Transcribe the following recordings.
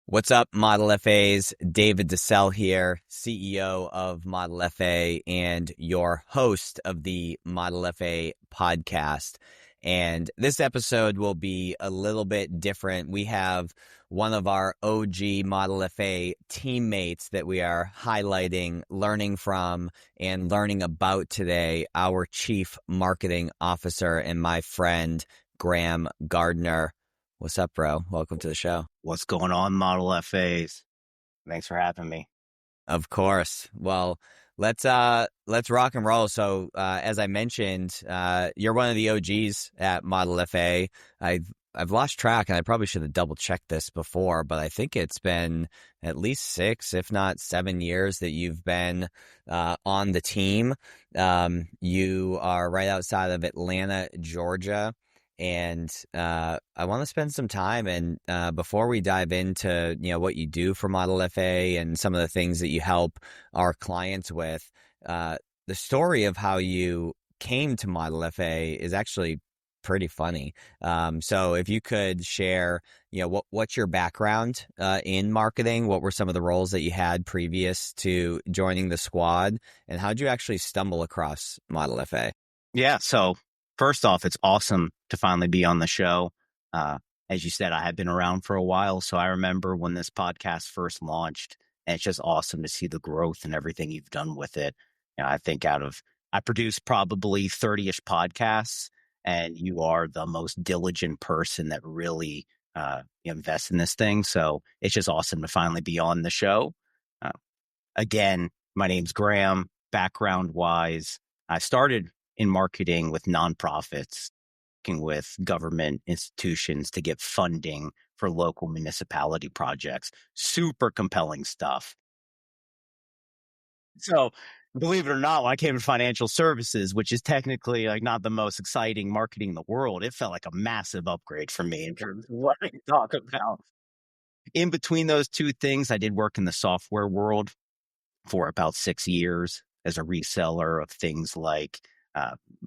What's up, Model FAs? David DeCelle here, CEO of Model FA and your host of the Model FA podcast. And this episode will be a little bit different. We have one of our OG Model FA teammates that we are highlighting, learning from, and learning about today, our Chief Marketing Officer and my friend, Graham Gardner. What's up, bro? Welcome to the show. What's going on, Model FAs? Thanks for having me. Of course. Well, let's rock and roll. So, as I mentioned, you're one of the OGs at Model FA. I've lost track, and I probably should have double checked this before, but I think it's been at least 6, if not 7 years that you've been on the team. You are right outside of Atlanta, Georgia. And I want to spend some time, and before we dive into what you do for Model FA and some of the things that you help our clients with, the story of how you came to Model FA is actually pretty funny. So if you could share, what's your background in marketing? What were some of the roles that you had previous to joining the squad, and how did you actually stumble across Model FA? Yeah, so first off, it's awesome to finally be on the show. As you said, I have been around for a while, so I remember when this podcast first launched, and it's just awesome to see the growth and everything you've done with it. I think I produced probably 30-ish podcasts, and you are the most diligent person that really invests in this thing. So it's just awesome to finally be on the show. Again, my name's Graham. Background-wise, I started in marketing with nonprofits, working with government institutions to get funding for local municipality projects. Super compelling stuff. So believe it or not, when I came to financial services, which is technically like not the most exciting marketing in the world, it felt like a massive upgrade for me in terms of what I talk about. In between those two things, I did work in the software world for about 6 years as a reseller of things like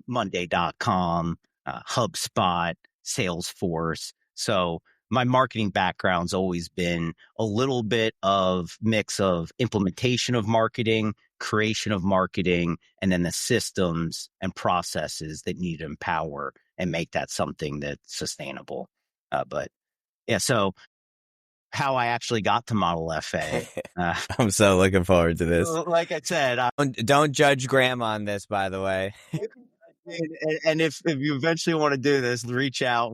Monday.com, HubSpot, Salesforce. So my marketing background's always been a little bit of mix of implementation of marketing, creation of marketing, and then the systems and processes that need to empower and make that something that's sustainable. But yeah, so how I actually got to Model FA. I'm so looking forward to this. Like I said, Don't judge Graham on this, by the way. and if you eventually want to do this, reach out.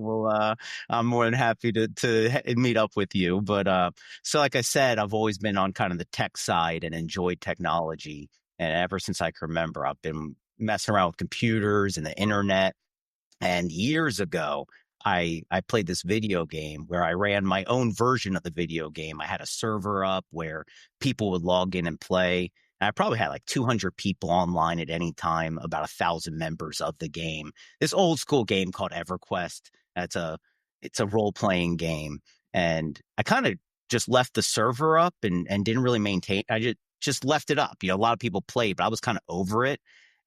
I'm more than happy to meet up with you. But so like I said, I've always been on kind of the tech side and enjoyed technology. And ever since I can remember, I've been messing around with computers and the internet. And years ago, I played this video game where I ran my own version of the video game. I had a server up where people would log in and play. And I probably had like 200 people online at any time, about 1,000 members of the game. This old school game called EverQuest. It's a role-playing game. And I kind of just left the server up and didn't really maintain. I just left it up. A lot of people played, but I was kind of over it.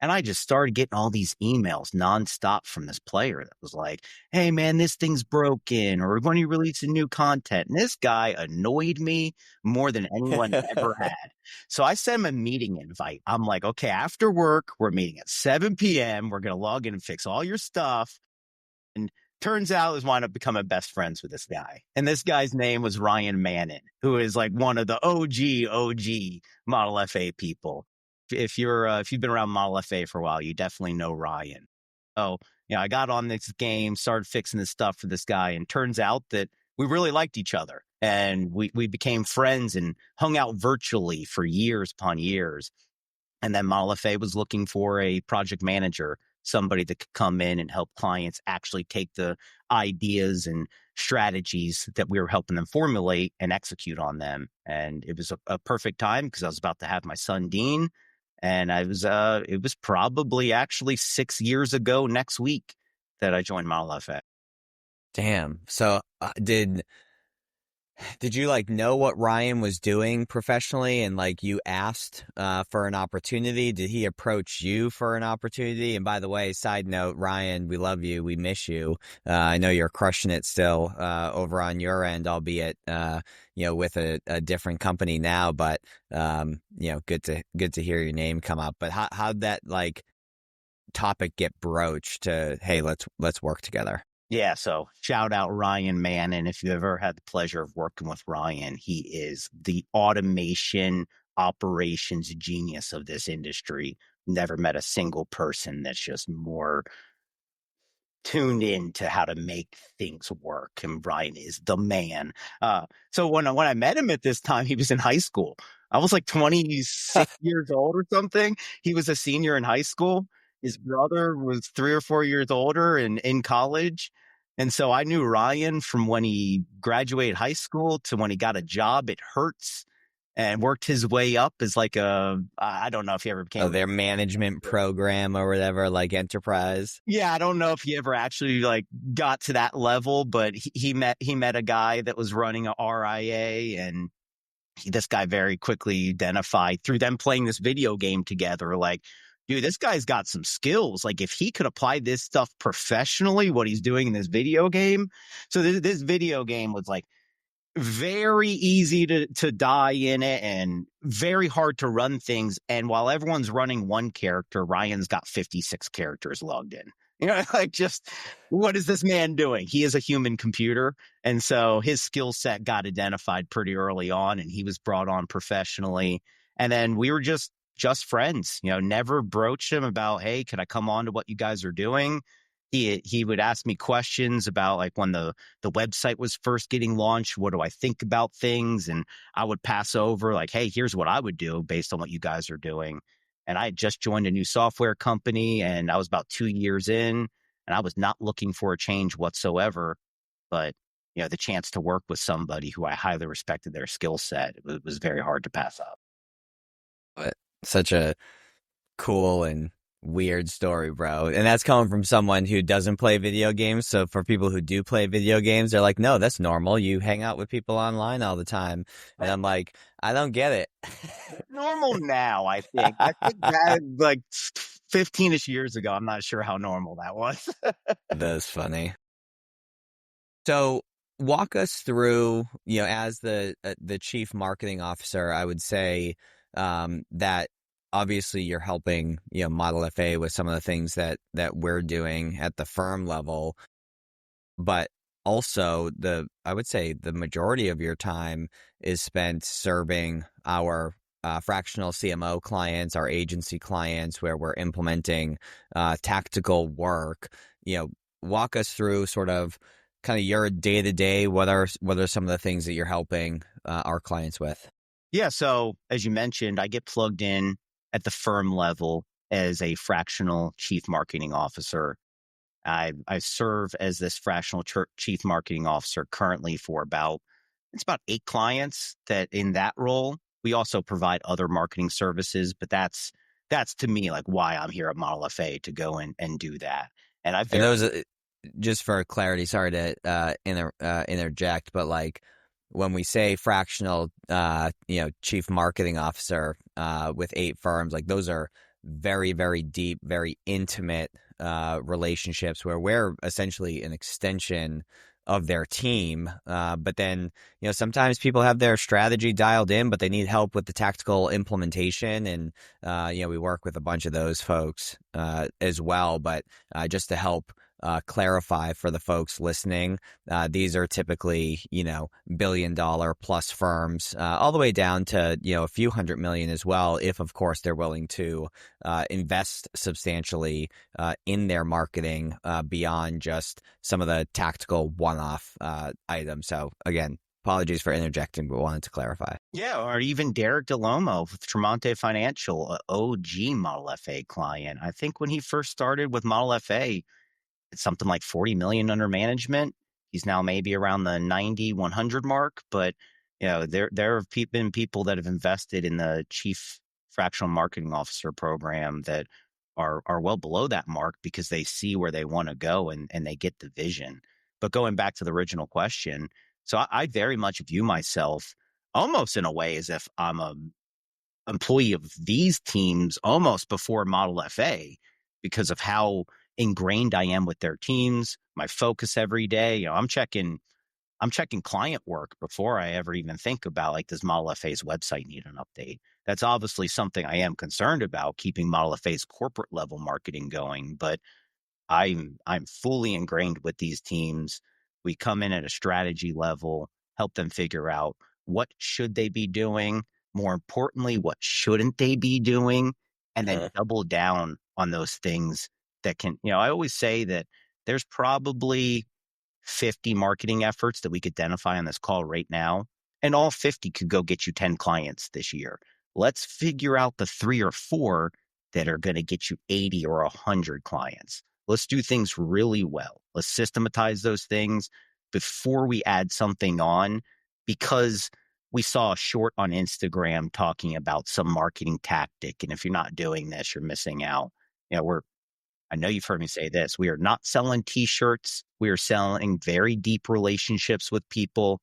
And I just started getting all these emails nonstop from this player that was like, hey, man, this thing's broken, or when you release a new content. And this guy annoyed me more than anyone ever had. So I sent him a meeting invite. I'm like, okay, after work, we're meeting at 7 p.m. We're going to log in and fix all your stuff. And turns out I was wound up becoming best friends with this guy. And this guy's name was Ryan Mannon, who is like one of the OG Model FA people. If you've been around Model FA for a while, you definitely know Ryan. So, I got on this game, started fixing this stuff for this guy, and turns out that we really liked each other. And we became friends and hung out virtually for years upon years. And then Model FA was looking for a project manager, somebody that could come in and help clients actually take the ideas and strategies that we were helping them formulate and execute on them. And it was a perfect time because I was about to have my son, Dean. And it was probably actually 6 years ago next week that I joined Model FA. Damn. So Did you like know what Ryan was doing professionally and like you asked for an opportunity? Did he approach you for an opportunity? And by the way, side note, Ryan, we love you. We miss you. I know you're crushing it still over on your end, albeit with a different company now, but good to hear your name come up. But how'd that like topic get broached to, hey, let's work together? Yeah, so shout out Ryan Mann. And if you ever had the pleasure of working with Ryan, he is the automation operations genius of this industry. Never met a single person that's just more tuned in to how to make things work. And Brian is the man. So when I met him at this time, he was in high school. I was like 26 years old or something. He was a senior in high school. His brother was 3 or 4 years older and in college. And so I knew Ryan from when he graduated high school to when he got a job at Hertz and worked his way up as like I don't know if he ever became their management program or whatever, like enterprise. Yeah, I don't know if he ever actually like got to that level, but he met a guy that was running a RIA, and this guy very quickly identified through them playing this video game together, like, dude, this guy's got some skills. Like, if he could apply this stuff professionally, what he's doing in this video game. So this video game was like very easy to die in it and very hard to run things. And while everyone's running one character, Ryan's got 56 characters logged in. Like, just what is this man doing? He is a human computer. And so his skill set got identified pretty early on, and he was brought on professionally. And then we were just friends, never broached him about, hey, can I come on to what you guys are doing? He would ask me questions about like when the website was first getting launched, what do I think about things? And I would pass over like, hey, here's what I would do based on what you guys are doing. And I had just joined a new software company, and I was about 2 years in, and I was not looking for a change whatsoever. But, the chance to work with somebody who I highly respected their skill set, it was very hard to pass up. But such a cool and weird story, bro. And that's coming from someone who doesn't play video games. So for people who do play video games, they're like, no, that's normal. You hang out with people online all the time. And I'm like, I don't get it. Normal now, I think. I think that like 15-ish years ago, I'm not sure how normal that was. That's funny. So walk us through, as the chief marketing officer, I would say that obviously you're helping, Model FA with some of the things that we're doing at the firm level, but also I would say the majority of your time is spent serving our fractional CMO clients, our agency clients, where we're implementing tactical work. Walk us through sort of kind of your day-to-day. What are some of the things that you're helping our clients with? Yeah. So as you mentioned, I get plugged in at the firm level as a fractional chief marketing officer. I serve as this fractional chief marketing officer currently for about 8 clients that in that role. We also provide other marketing services, but that's to me like why I'm here at Model FA, to go and do that. And those, just for clarity, sorry to interject, but like when we say fractional, chief marketing officer with 8 firms, like those are very, very deep, very intimate relationships where we're essentially an extension of their team. But then, sometimes people have their strategy dialed in, but they need help with the tactical implementation. And, we work with a bunch of those folks as well. But just to help clarify for the folks listening, these are typically, billion-dollar plus firms, all the way down to, a few $100 million as well, if of course they're willing to invest substantially in their marketing beyond just some of the tactical one-off items. So again, apologies for interjecting, but wanted to clarify. Yeah, or even Derek DeLomo with Tremonte Financial, a OG Model FA client. I think when he first started with Model FA, it's something like 40 million under management. He's now maybe around the 90, 100 mark. But, there have been people that have invested in the chief fractional marketing officer program that are well below that mark because they see where they want to go and they get the vision. But going back to the original question, So I very much view myself almost in a way as if I'm a employee of these teams almost before Model FA because of how ingrained I am with their teams, my focus every day. I'm checking client work before I ever even think about, like, does Model FA's website need an update? That's obviously something I am concerned about, keeping Model FA's corporate level marketing going, but I'm fully ingrained with these teams. We come in at a strategy level, help them figure out what should they be doing, more importantly, what shouldn't they be doing, and then double down on those things that can, I always say that there's probably 50 marketing efforts that we could identify on this call right now, and all 50 could go get you 10 clients this year. Let's figure out the 3 or 4 that are going to get you 80 or 100 clients. Let's do things really well. Let's systematize those things before we add something on, because we saw a short on Instagram talking about some marketing tactic. And if you're not doing this, you're missing out. I know you've heard me say this. We are not selling t-shirts. We are selling very deep relationships with people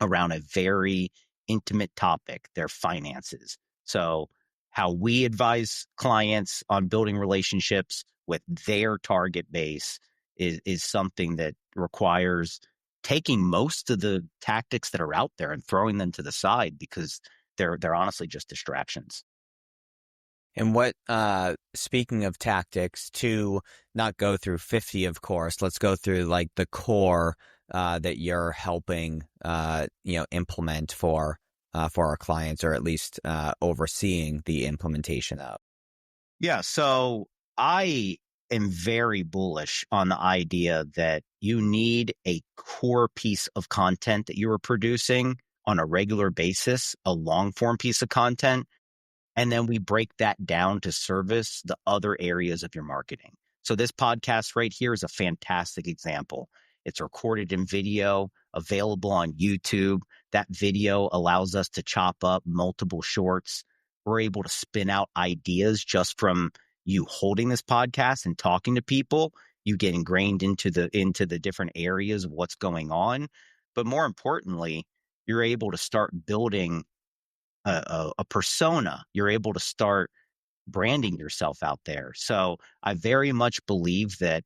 around a very intimate topic, their finances. So how we advise clients on building relationships with their target base is something that requires taking most of the tactics that are out there and throwing them to the side, because they're honestly just distractions. And what, speaking of tactics, to not go through 50, of course, let's go through like the core that you're helping, implement for our clients, or at least overseeing the implementation of. Yeah. So I am very bullish on the idea that you need a core piece of content that you are producing on a regular basis, a long form piece of content. And then we break that down to service the other areas of your marketing. So this podcast right here is a fantastic example. It's recorded in video, available on YouTube. That video allows us to chop up multiple shorts. We're able to spin out ideas just from you holding this podcast and talking to people. You get ingrained into the different areas of what's going on. But more importantly, you're able to start building a persona. You're able to start branding yourself out there. So I very much believe that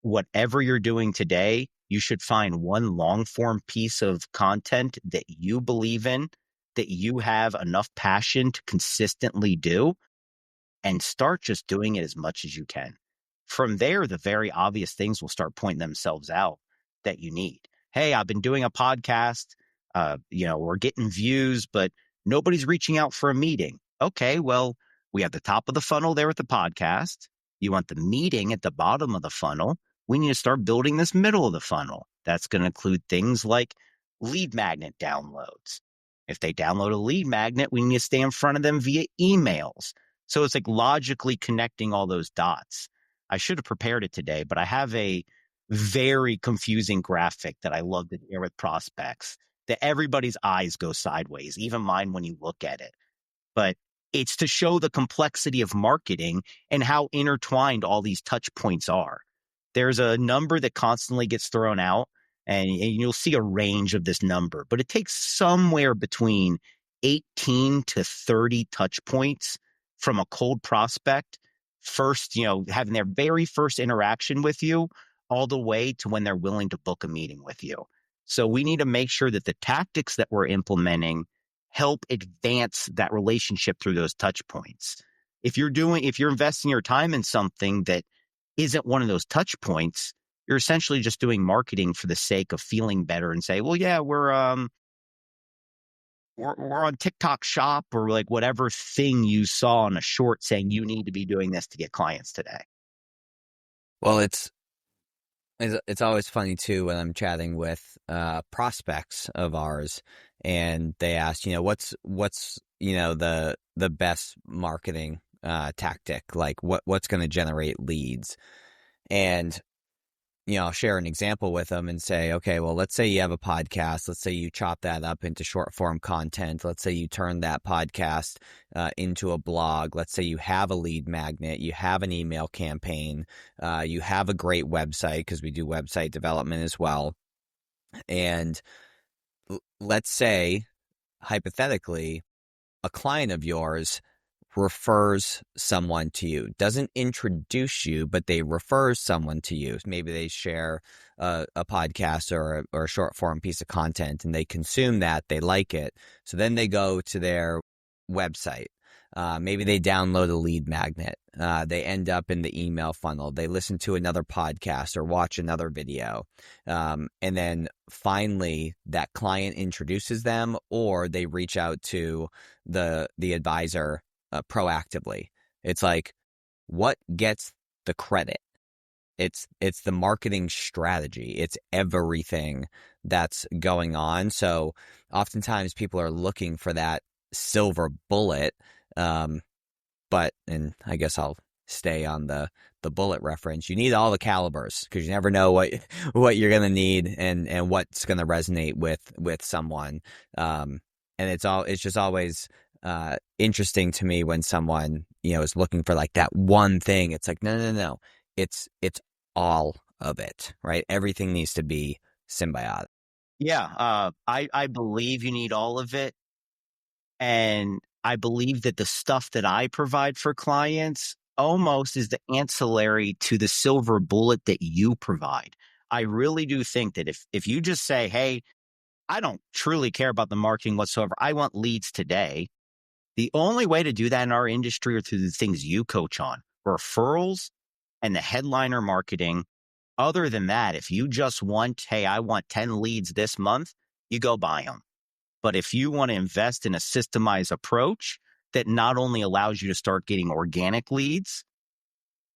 whatever you're doing today, you should find one long form piece of content that you believe in, that you have enough passion to consistently do, and start just doing it as much as you can. From there, the very obvious things will start pointing themselves out that you need. Hey, I've been doing a podcast. We're getting views, but nobody's reaching out for a meeting. Okay, well, we have the top of the funnel there with the podcast. You want the meeting at the bottom of the funnel. We need to start building this middle of the funnel. That's going to include things like lead magnet downloads. If they download a lead magnet, we need to stay in front of them via emails. So it's like logically connecting all those dots. I should have prepared it today, but I have a very confusing graphic that I love to share with prospects that everybody's eyes go sideways, even mine when you look at it. But it's to show the complexity of marketing and how intertwined all these touch points are. There's a number that constantly gets thrown out, and you'll see a range of this number, but it takes somewhere between 18 to 30 touch points from a cold prospect first, having their very first interaction with you, all the way to when they're willing to book a meeting with you. So we need to make sure that the tactics that we're implementing help advance that relationship through those touch points. If you're investing your time in something that isn't one of those touch points, you're essentially just doing marketing for the sake of feeling better and say, well, yeah, we're on TikTok Shop, or like whatever thing you saw on a short saying you need to be doing this to get clients today. Well, it's always funny too when I'm chatting with prospects of ours, and they ask, what's the best marketing tactic, like what's going to generate leads, and I'll share an example with them and say, okay, well, let's say you have a podcast. Let's say you chop that up into short form content. Let's say you turn that podcast into a blog. Let's say you have a lead magnet, you have an email campaign, you have a great website, because we do website development as well. And let's say, hypothetically, a client of yours refers someone to you, doesn't introduce you, but they refer someone to you. Maybe they share a podcast or a short form piece of content and they consume that, they like it. So then they go to their website. Maybe they download a lead magnet. They end up in the email funnel. They listen to another podcast or watch another video. And then finally that client introduces them, or they reach out to the advisor proactively. It's like, what gets the credit? It's the marketing strategy. It's everything that's going on. So oftentimes people are looking for that silver bullet. And I guess I'll stay on the bullet reference. You need all the calibers because you never know what you're gonna need and what's gonna resonate with someone. And it's just always interesting to me when someone, is looking for like that one thing. It's like, no. It's all of it, right? Everything needs to be symbiotic. Yeah, I believe you need all of it. And I believe that the stuff that I provide for clients almost is the ancillary to the silver bullet that you provide. I really do think that if you just say, hey, I don't truly care about the marketing whatsoever, I want leads today. The only way to do that in our industry are through the things you coach on, referrals and the headliner marketing. Other than that, if you just want, hey, I want 10 leads this month, you go buy them. But if you want to invest in a systemized approach that not only allows you to start getting organic leads,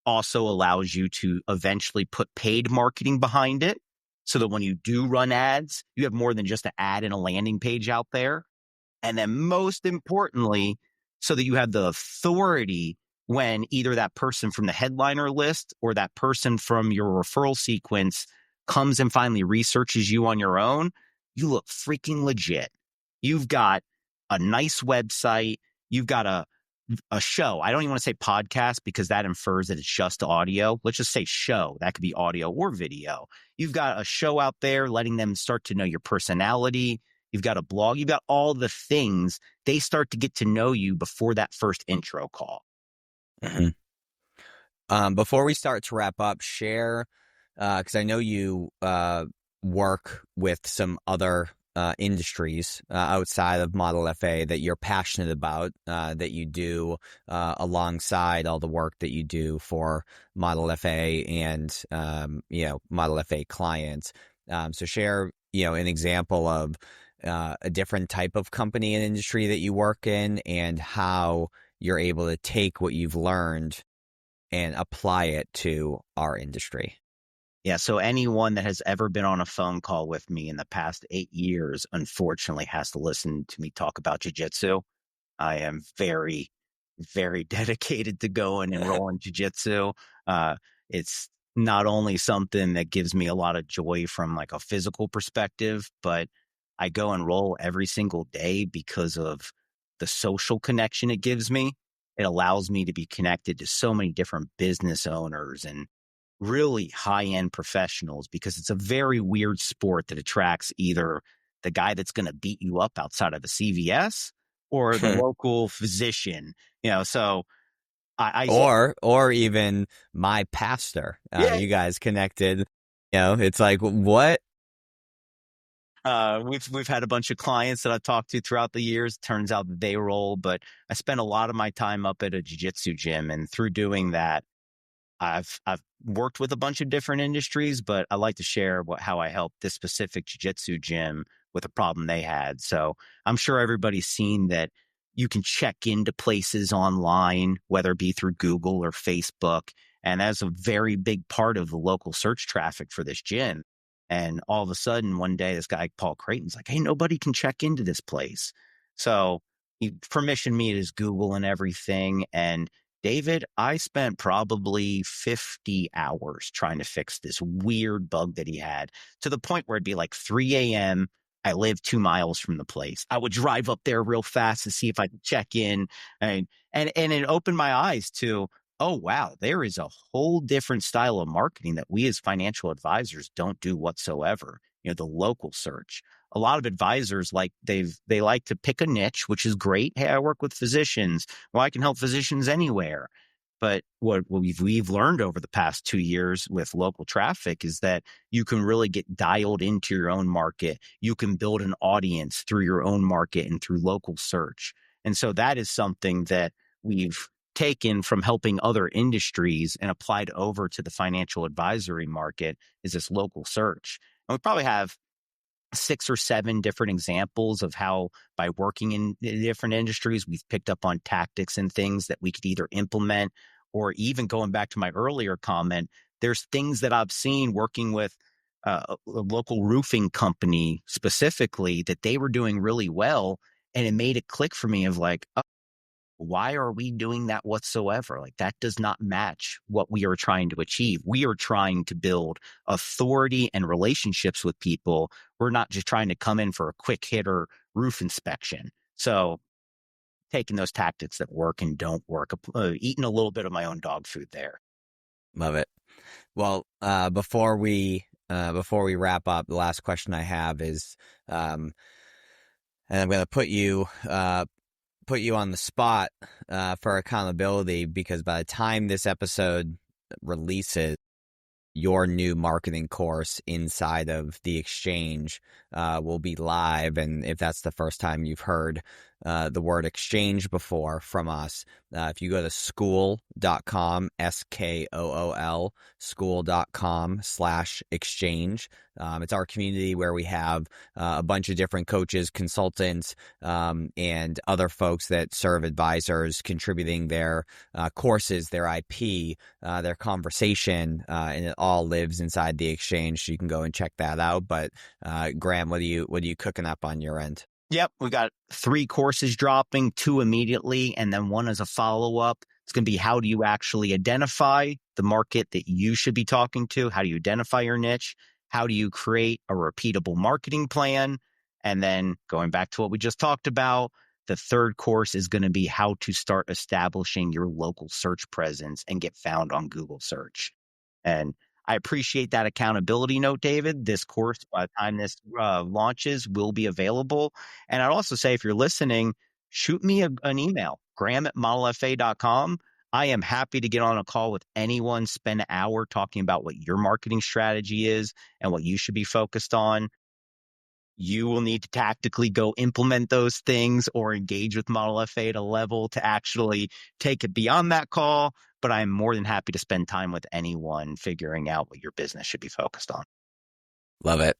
also allows you to eventually put paid marketing behind it so that when you do run ads, you have more than just an ad and a landing page out there. And then most importantly, so that you have the authority when either that person from the headliner list or that person from your referral sequence comes and finally researches you on your own, you look freaking legit. You've got a nice website. You've got a show. I don't even want to say podcast because that infers that it's just audio. Let's just say show. That could be audio or video. You've got a show out there letting them start to know your personality. You've got a blog. You've got all the things. They start to get to know you before that first intro call. Mm-hmm. Before we start to wrap up, share, because I know you work with some other industries outside of Model FA that you're passionate about, that you do alongside all the work that you do for Model FA and Model FA clients. So share an example of a different type of company and industry that you work in and how you're able to take what you've learned and apply it to our industry. Yeah, so anyone that has ever been on a phone call with me in the past 8 years, unfortunately, has to listen to me talk about jiu-jitsu. I am very, very dedicated to going and rolling jiu-jitsu. It's not only something that gives me a lot of joy from like a physical perspective, but I go and roll every single day because of the social connection it gives me. It allows me to be connected to so many different business owners and really high-end professionals because it's a very weird sport that attracts either the guy that's going to beat you up outside of the CVS or the local physician, so I or even my pastor. yeah. You guys connected. It's like, what? We've had a bunch of clients that I've talked to throughout the years. Turns out that they roll, but I spend a lot of my time up at a jiu-jitsu gym, and through doing that, I've worked with a bunch of different industries, but I like to share how I helped this specific jiu-jitsu gym with a problem they had. So I'm sure everybody's seen that you can check into places online, whether it be through Google or Facebook. And that's a very big part of the local search traffic for this gym. And all of a sudden, one day, this guy, Paul Creighton's like, hey, nobody can check into this place. So he permissioned me to his Google and everything. And David, I spent probably 50 hours trying to fix this weird bug that he had to the point where it'd be like 3 a.m. I live 2 miles from the place. I would drive up there real fast to see if I could check in. And it opened my eyes to, oh, wow, there is a whole different style of marketing that we as financial advisors don't do whatsoever. the local search. A lot of advisors they like to pick a niche, which is great. Hey, I work with physicians. Well, I can help physicians anywhere. But what we've learned over the past 2 years with local traffic is that you can really get dialed into your own market. You can build an audience through your own market and through local search. And so that is something that we've taken from helping other industries and applied over to the financial advisory market is this local search. And we probably have 6 or 7 different examples of how by working in different industries, we've picked up on tactics and things that we could either implement, or even going back to my earlier comment, there's things that I've seen working with a local roofing company specifically that they were doing really well. And it made it click for me of like, why are we doing that whatsoever? Like, that does not match what we are trying to achieve. We are trying to build authority and relationships with people. We're not just trying to come in for a quick hitter roof inspection. So taking those tactics that work and don't work, eating a little bit of my own dog food there. Love it. Well, before we wrap up, the last question I have is, and I'm going to put you on the spot for accountability, because by the time this episode releases, your new marketing course inside of the exchange will be live. And if that's the first time you've heard the word exchange before from us, if you go to school.com, SKOOL, school.com/exchange, it's our community where we have a bunch of different coaches, consultants, and other folks that serve advisors, contributing their courses, their IP, their conversation, and it all lives inside the exchange. So you can go and check that out. But Graham, what are you cooking up on your end? Yep, we got 3 courses dropping, 2 immediately, and then 1 as a follow-up. It's going to be, how do you actually identify the market that you should be talking to? How do you identify your niche? How do you create a repeatable marketing plan? And then going back to what we just talked about, the 3rd course is going to be how to start establishing your local search presence and get found on Google search. And I appreciate that accountability note, David. This course, by the time this launches, will be available. And I'd also say, if you're listening, shoot me an email, graham@modelfa.com. I am happy to get on a call with anyone, spend an hour talking about what your marketing strategy is and what you should be focused on. You will need to tactically go implement those things or engage with Model FA at a level to actually take it beyond that call. But I'm more than happy to spend time with anyone figuring out what your business should be focused on. Love it.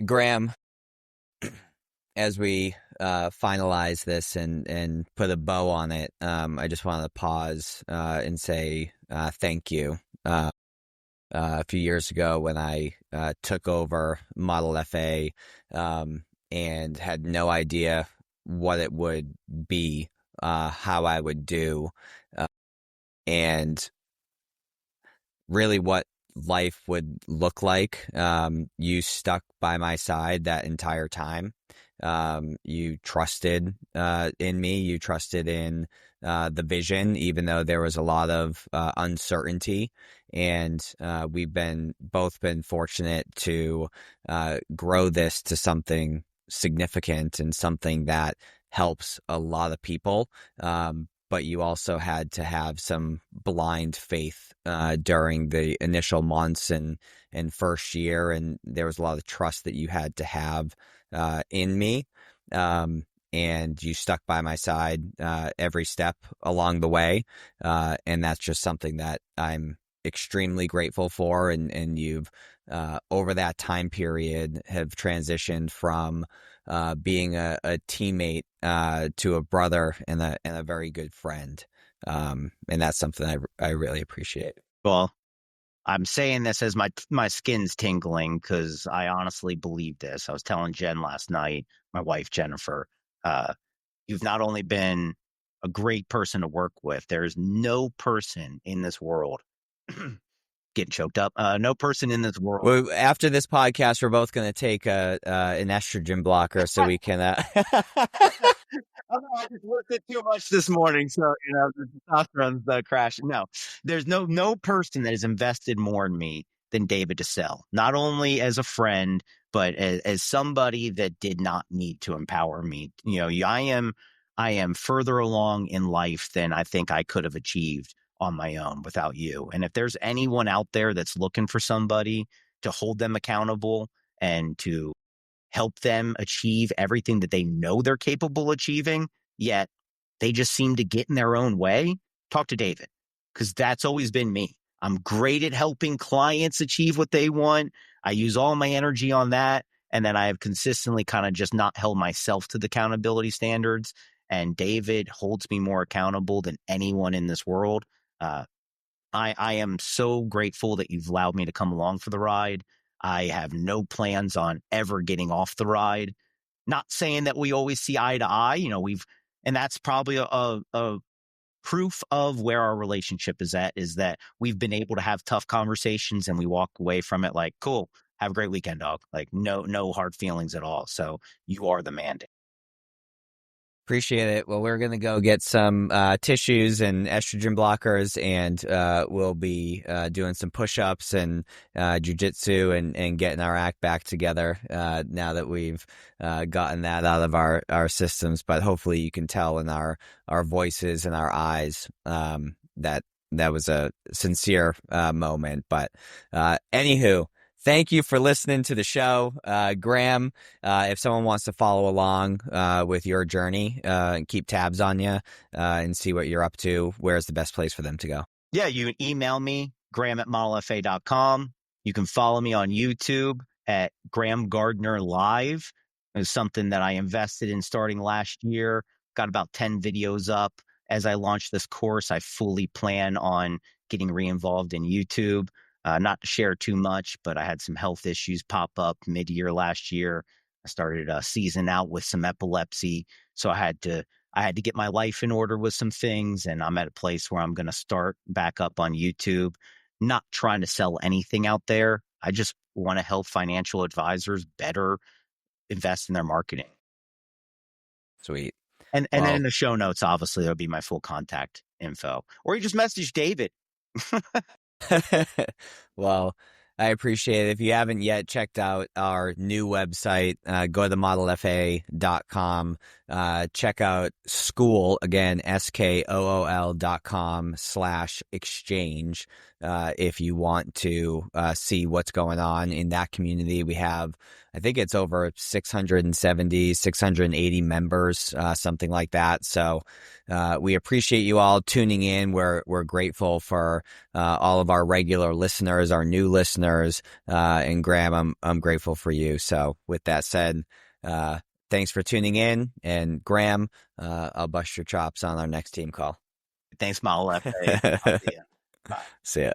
Graham, as we finalize this and put a bow on it, I just want to pause and say thank you. A few years ago, when I took over Model FA and had no idea what it would be, how I would do, and really what life would look like. You stuck by my side that entire time. You trusted in me. You trusted in the vision, even though there was a lot of uncertainty. And we've both been fortunate to grow this to something significant and something that helps a lot of people. But you also had to have some blind faith during the initial months and first year, and there was a lot of trust that you had to have in me. And you stuck by my side every step along the way, and that's just something that I'm extremely grateful for. And you've over that time period have transitioned from being a teammate to a brother and a very good friend, and that's something I really appreciate. Well, I'm saying this as my skin's tingling, because I honestly believe this. I was telling Jen last night, my wife Jennifer, you've not only been a great person to work with, there's no person in this world getting choked up. No person in this world. Well, after this podcast, we're both going to take an estrogen blocker so we can. Oh, no, I just worked it too much this morning, so the testosterone's crashing. No, there's no person that has invested more in me than David DeCelle, not only as a friend, but as somebody that did not need to empower me. I am further along in life than I think I could have achieved on my own without you. And if there's anyone out there that's looking for somebody to hold them accountable and to help them achieve everything that they know they're capable of achieving, yet they just seem to get in their own way, talk to David, because that's always been me. I'm great at helping clients achieve what they want. I use all my energy on that. And then I have consistently kind of just not held myself to the accountability standards. And David holds me more accountable than anyone in this world. Uh, I am so grateful that you've allowed me to come along for the ride. I have no plans on ever getting off the ride. Not saying that we always see eye to eye, and that's probably a proof of where our relationship is at, is that we've been able to have tough conversations and we walk away from it like, cool, have a great weekend, dog. Like no hard feelings at all. So you are the man. Appreciate it. Well, we're going to go get some tissues and estrogen blockers, and we'll be doing some push-ups and jujitsu and getting our act back together now that we've gotten that out of our systems. But hopefully you can tell in our voices and our eyes that was a sincere moment. But anywho, thank you for listening to the show. Graham, if someone wants to follow along with your journey and keep tabs on you and see what you're up to, where's the best place for them to go? Yeah, you can email me, graham@modelfa.com. You can follow me on YouTube at Graham Gardner Live. It's something that I invested in starting last year. Got about 10 videos up. As I launch this course, I fully plan on getting re-involved in YouTube. Not to share too much, but I had some health issues pop up mid-year last year. I started a season out with some epilepsy, so I had to get my life in order with some things, and I'm at a place where I'm going to start back up on YouTube. Not trying to sell anything out there. I just want to help financial advisors better invest in their marketing. Sweet. And then in the show notes, obviously, there'll be my full contact info. Or you just message David. Well, I appreciate it. If you haven't yet checked out our new website, go to modelfa.com. Check out school, again, skool.com/exchange. If you want to see what's going on in that community. We have, I think it's over 670, 680 members, something like that. So we appreciate you all tuning in. We're grateful for all of our regular listeners, our new listeners, and Graham, I'm grateful for you. So with that said, thanks for tuning in, and Graham, I'll bust your chops on our next team call. Thanks, Model FA. I'll see ya. Bye. See ya.